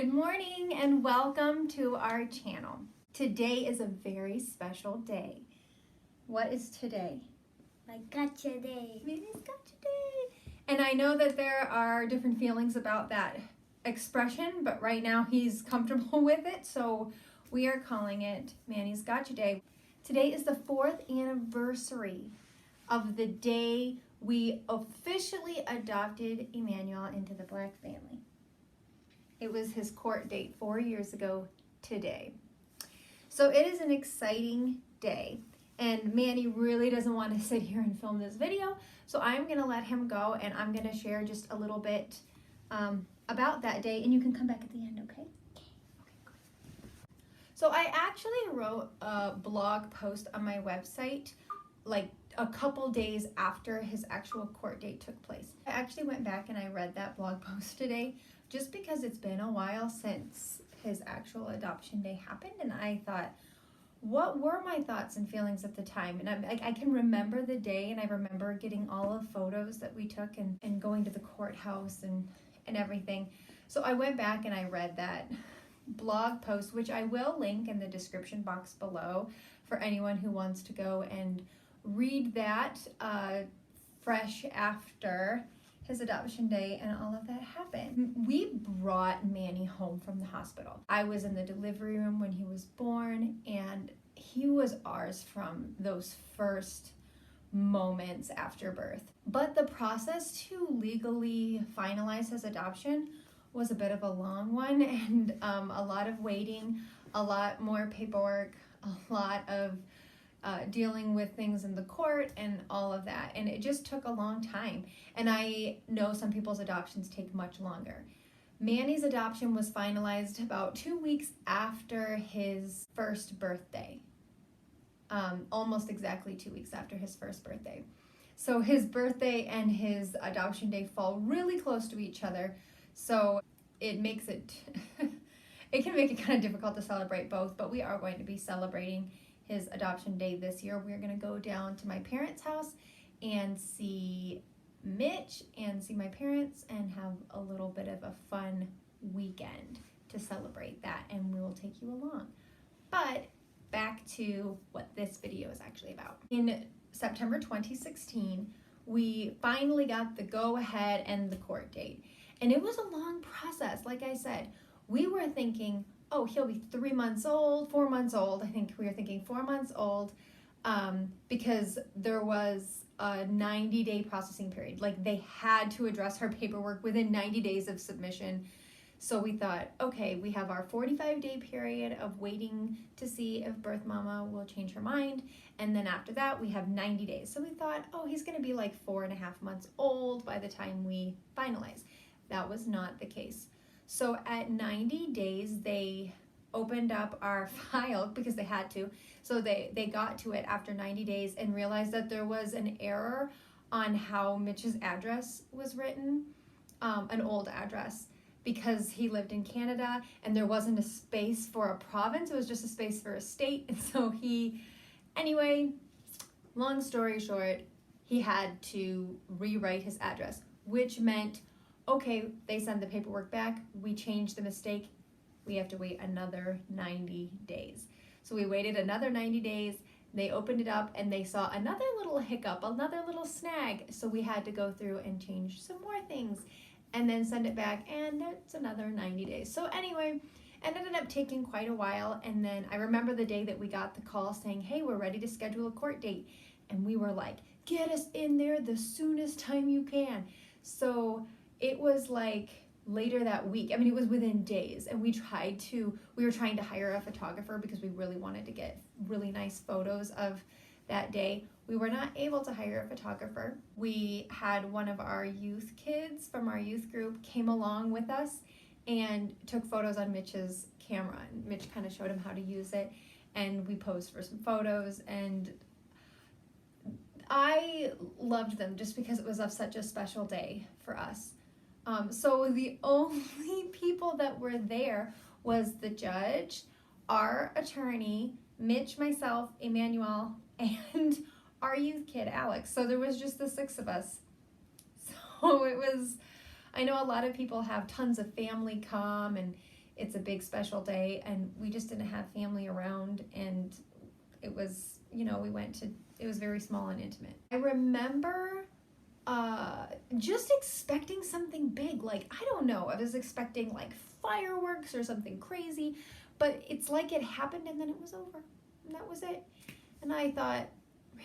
Good morning and welcome to our channel. Today is a very special day. What is today? My gotcha day. Manny's gotcha day. And I know that there are different feelings about that expression, but right now he's comfortable with it, so we are calling it Manny's gotcha day. Today is the 4th anniversary of the day we officially adopted Emmanuel into the Black family. It was his court date 4 years ago today. So it is an exciting day, and Manny really doesn't want to sit here and film this video, so I'm going to let him go and I'm going to share just a little bit about that day, and you can come back at the end, okay? Okay, good. So I actually wrote a blog post on my website like a couple days after his actual court date took place. I actually went back and I read that blog post today just because it's been a while since his actual adoption day happened, and I thought, what were my thoughts and feelings at the time? And I can remember the day, and I remember getting all of photos that we took and going to the courthouse and everything. So I went back and I read that blog post, which I will link in the description box below for anyone who wants to go and read that fresh after his adoption day and all of that happened. We brought Manny home from the hospital. I was in the delivery room when he was born, and he was ours from those first moments after birth. But the process to legally finalize his adoption was a bit of a long one, and a lot of waiting, a lot more paperwork, a lot of dealing with things in the court and all of that, and it just took a long time. And I know some people's adoptions take much longer. Manny's adoption was finalized about 2 weeks after his first birthday, almost exactly 2 weeks after his first birthday. So his birthday and his adoption day fall really close to each other, so it makes it it can make it kind of difficult to celebrate both, but we are going to be celebrating his adoption day this year. We're going to go down to my parents' house and see Mitch and see my parents and have a little bit of a fun weekend to celebrate that, and we will take you along. But back to what this video is actually about. In September 2016, we finally got the go-ahead and the court date, and it was a long process. Like I said, we were thinking, oh, he'll be 3 months old, 4 months old. I think we were thinking 4 months old because there was a 90-day processing period. Like, they had to address our paperwork within 90 days of submission. So we thought, okay, we have our 45-day period of waiting to see if birth mama will change her mind. And then after that, we have 90 days. So we thought, oh, he's going to be like 4.5 months old by the time we finalize. That was not the case. So at 90 days, they opened up our file because they had to. So they got to it after 90 days and realized that there was an error on how Mitch's address was written, an old address, because he lived in Canada and there wasn't a space for a province. It was just a space for a state. And so anyway, long story short, he had to rewrite his address, which meant, okay, they send the paperwork back, we change the mistake, we have to wait another 90 days. So we waited another 90 days, they opened it up and they saw another little hiccup, another little snag, so we had to go through and change some more things and then send it back, and that's another 90 days. So anyway, it ended up taking quite a while, and then I remember the day that we got the call saying, hey, we're ready to schedule a court date, and we were like, get us in there the soonest time you can. So it was like later that week. I mean, it was within days, and we were trying to hire a photographer because we really wanted to get really nice photos of that day. We were not able to hire a photographer. We had one of our youth kids from our youth group came along with us and took photos on Mitch's camera. And Mitch kind of showed him how to use it, and we posed for some photos, and I loved them just because it was of such a special day for us. So the only people that were there was the judge, our attorney, Mitch, myself, Emmanuel, and our youth kid, Alex. So there was just the 6 of us. So it was, I know a lot of people have tons of family come, and it's a big special day, and we just didn't have family around, and it was, we went to, it was very small and intimate. I remember just expecting something big. Like, I don't know, I was expecting like fireworks or something crazy, but it's like it happened and then it was over, and that was it. And I thought,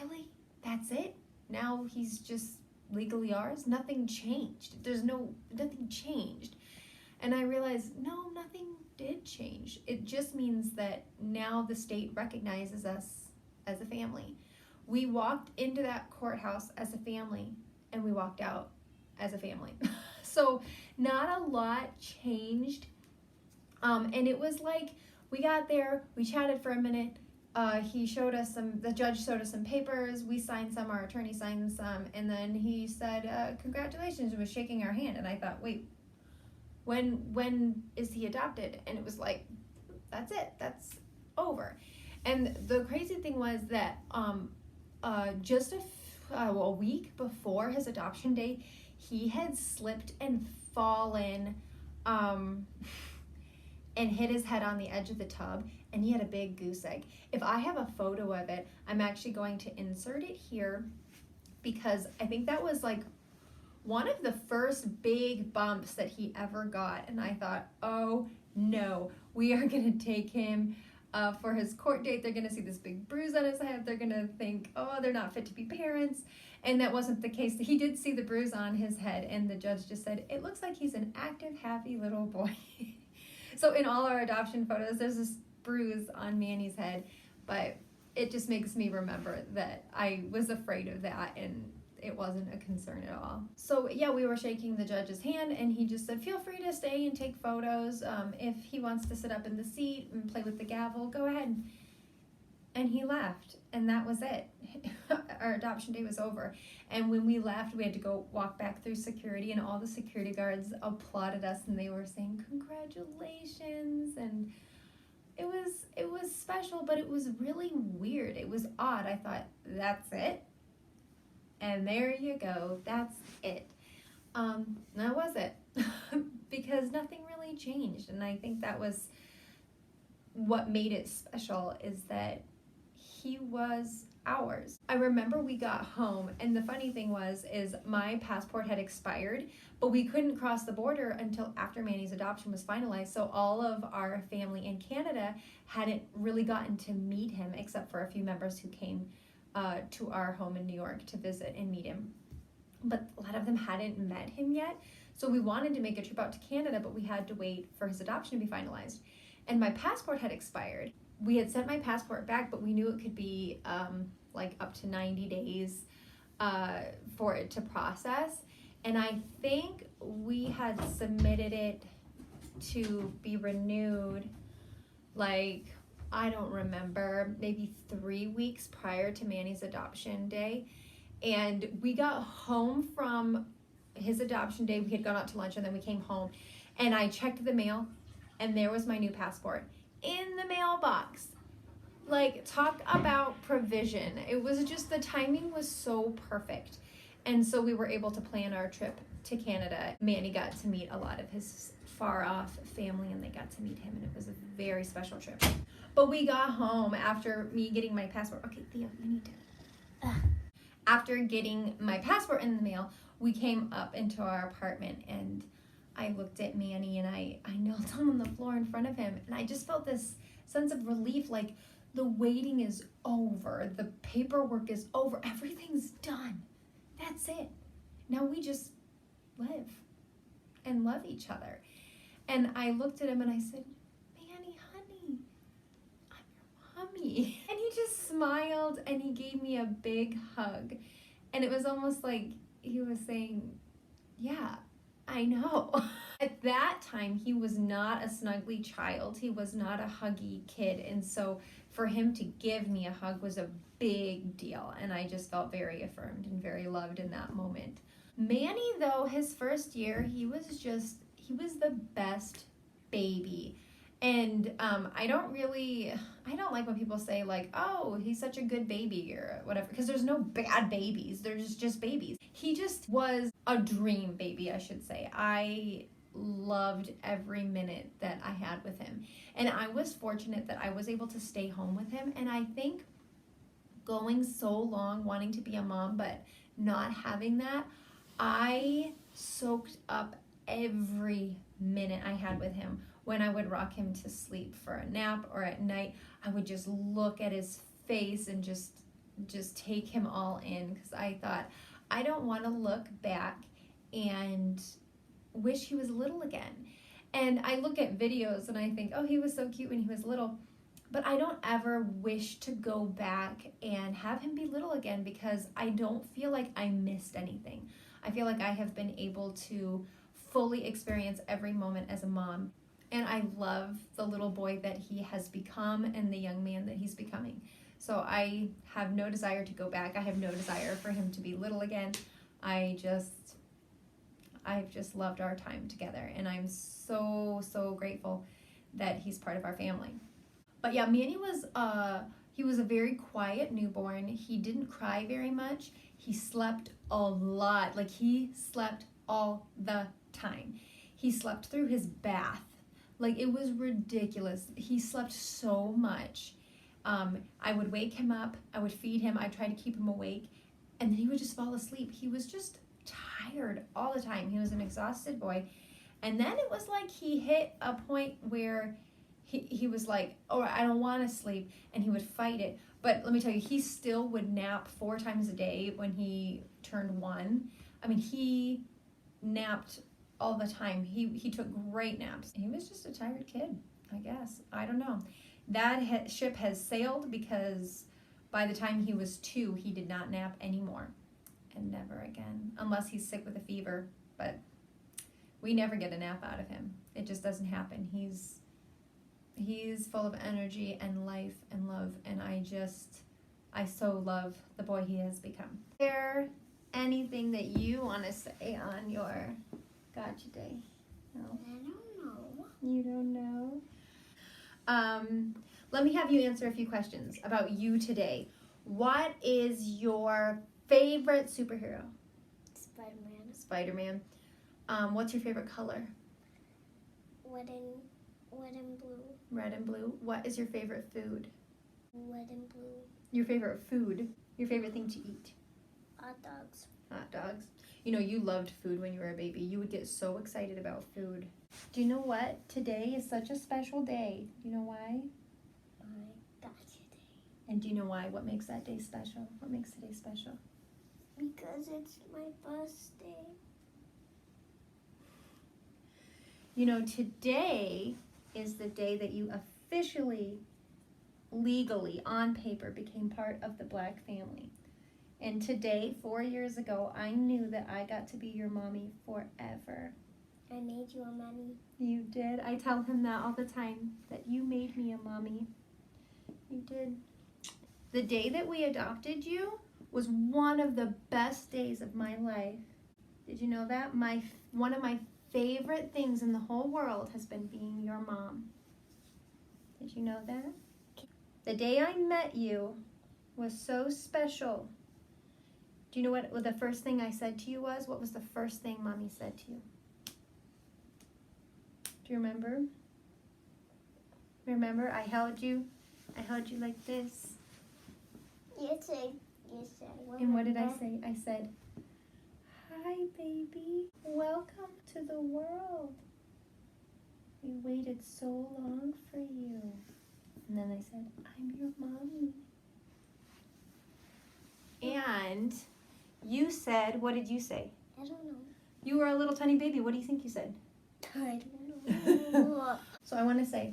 really? That's it? Now he's just legally ours? Nothing changed. Nothing changed. And I realized, no, nothing did change. It just means that now the state recognizes us as a family. We walked into that courthouse as a family, and we walked out as a family. So not a lot changed. And it was like, we got there, we chatted for a minute. The judge showed us some papers, we signed some, our attorney signed some, and then he said, congratulations, and was shaking our hand. And I thought, wait, when is he adopted? And it was like, that's it, that's over. And the crazy thing was that just a week before his adoption day, he had slipped and fallen and hit his head on the edge of the tub, and he had a big goose egg. If I have a photo of it, I'm actually going to insert it here, because I think that was like one of the first big bumps that he ever got. And I thought, oh no, we are going to take him for his court date. They're going to see this big bruise on his head. They're going to think, oh, they're not fit to be parents. And that wasn't the case. He did see the bruise on his head, and the judge just said, it looks like he's an active, happy little boy. So in all our adoption photos, there's this bruise on Manny's head, but it just makes me remember that I was afraid of that, and it wasn't a concern at all. So yeah, we were shaking the judge's hand, and he just said, feel free to stay and take photos. If he wants to sit up in the seat and play with the gavel, go ahead. And he left, and that was it. Our adoption day was over. And when we left, we had to go walk back through security, and all the security guards applauded us, and they were saying, congratulations. And it was special, but it was really weird. It was odd. I thought, that's it? And there you go, that's it. That was it. Because nothing really changed. And I think that was what made it special, is that he was ours. I remember we got home, and the funny thing is my passport had expired, but we couldn't cross the border until after Manny's adoption was finalized. So all of our family in Canada hadn't really gotten to meet him, except for a few members who came to our home in New York to visit and meet him. But a lot of them hadn't met him yet. So we wanted to make a trip out to Canada, but we had to wait for his adoption to be finalized. And my passport had expired. We had sent my passport back, but we knew it could be like up to 90 days for it to process. And I think we had submitted it to be renewed, like, I don't remember, maybe 3 weeks prior to Manny's adoption day. And we got home from his adoption day. We had gone out to lunch, and then we came home, and I checked the mail, and there was my new passport in the mailbox. Like, talk about provision. It was just, the timing was so perfect. And so we were able to plan our trip to Canada. Manny got to meet a lot of his far off family, and they got to meet him, and it was a very special trip. But we got home after me getting my passport. Okay, Theo, you need to. After getting my passport in the mail, we came up into our apartment, and I looked at Manny, and I knelt down on the floor in front of him, and I just felt this sense of relief, like the waiting is over, the paperwork is over, everything's done. That's it. Now we just live and love each other. And I looked at him and I said, Manny, honey, I'm your mommy. And he just smiled, and he gave me a big hug. And it was almost like he was saying, yeah, I know. At that time, he was not a snuggly child. He was not a huggy kid. And so for him to give me a hug was a big deal. And I just felt very affirmed and very loved in that moment. Manny, though, his first year, he was the best baby. And I don't like when people say, like, oh, he's such a good baby or whatever, because there's no bad babies. There's just babies. He just was a dream baby, I should say. I loved every minute that I had with him. And I was fortunate that I was able to stay home with him. And I think going so long wanting to be a mom but not having that, I soaked up every minute I had with him. When I would rock him to sleep for a nap or at night, I would just look at his face and just take him all in, because I thought, I don't want to look back and wish he was little again. And I look at videos and I think, oh, he was so cute when he was little. But I don't ever wish to go back and have him be little again, because I don't feel like I missed anything. I feel like I have been able to fully experience every moment as a mom. And I love the little boy that he has become and the young man that he's becoming. So I have no desire to go back. I have no desire for him to be little again. I've just loved our time together, and I'm so grateful that he's part of our family. But yeah, Manny was he was a very quiet newborn. He didn't cry very much. He slept a lot. Like, he slept all the time. He slept through his bath. Like, it was ridiculous. He slept so much. I would wake him up. I would feed him. I'd try to keep him awake, and then he would just fall asleep. He was just tired all the time. He was an exhausted boy. And then it was like he hit a point where he was like, oh, I don't want to sleep, and he would fight it. But let me tell you, he still would nap 4 times a day when he turned 1. I mean, he napped all the time. He took great naps. He was just a tired kid, I guess. I don't know. That ship has sailed, because by the time he was 2, he did not nap anymore. And never again, unless he's sick with a fever. But we never get a nap out of him. It just doesn't happen. He's full of energy and life and love, and I so love the boy he has become. Is there anything that you want to say on your Gotcha Day? No? I don't know. You don't know? Let me have you answer a few questions about you today. What is your favorite superhero? Spider-Man. Spider-Man. What's your favorite color? Red and blue. Red and blue. What is your favorite food? Red and blue. Your favorite food? Your favorite thing to eat? Hot dogs. Hot dogs. You know, you loved food when you were a baby. You would get so excited about food. Do you know what? Today is such a special day. Do you know why? My Gotcha Day. And do you know why? What makes that day special? What makes today special? Because it's my birthday. You know, today is the day that you officially, legally, on paper, became part of the Black family. And today, 4 years ago, I knew that I got to be your mommy forever. I made you a mommy. You did. I tell him that all the time, that you made me a mommy. You did. The day that we adopted you was one of the best days of my life. Did you know that? One of my favorite things in the whole world has been being your mom. Did you know that? The day I met you was so special. Do you know what the first thing I said to you was? What was the first thing Mommy said to you? Do you remember? Remember, I held you like this. Yes, I And what did I say? I said, "Hi, baby. Welcome to the world. We waited so long for you." And then I said, "I'm your mommy." And you said, what did you say? I don't know. You were a little tiny baby. What do you think you said? I don't know. So I want to say,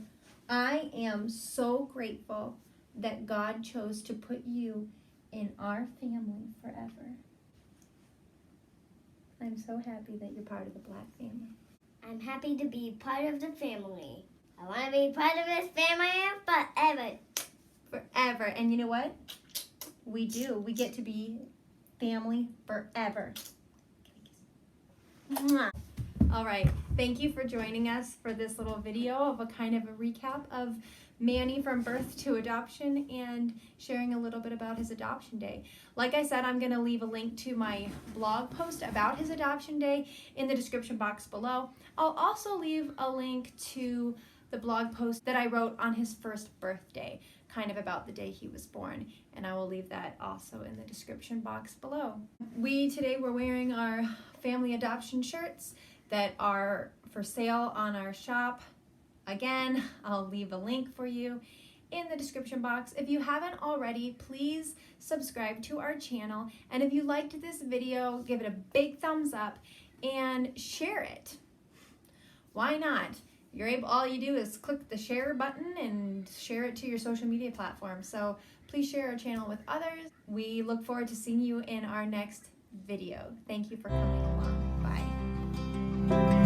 I am so grateful that God chose to put you in our family forever. I'm so happy that you're part of the Black family. I'm happy to be part of the family. I want to be part of this family forever. Forever. And you know what? We do. We get to be family forever. Mwah. All right, thank you for joining us for this little video of a kind of a recap of Manny from birth to adoption and sharing a little bit about his adoption day. Like I said, I'm going to leave a link to my blog post about his adoption day in the description box below. I'll also leave a link to the blog post that I wrote on his first birthday, kind of about the day he was born, and I will leave that also in the description box below. We today were wearing our family adoption shirts that are for sale on our shop. Again, I'll leave a link for you in the description box. If you haven't already, please subscribe to our channel. And if you liked this video, give it a big thumbs up and share it. Why not? You're able, all you do is click the share button and share it to your social media platform. So please share our channel with others. We look forward to seeing you in our next video. Thank you for coming along. Bye.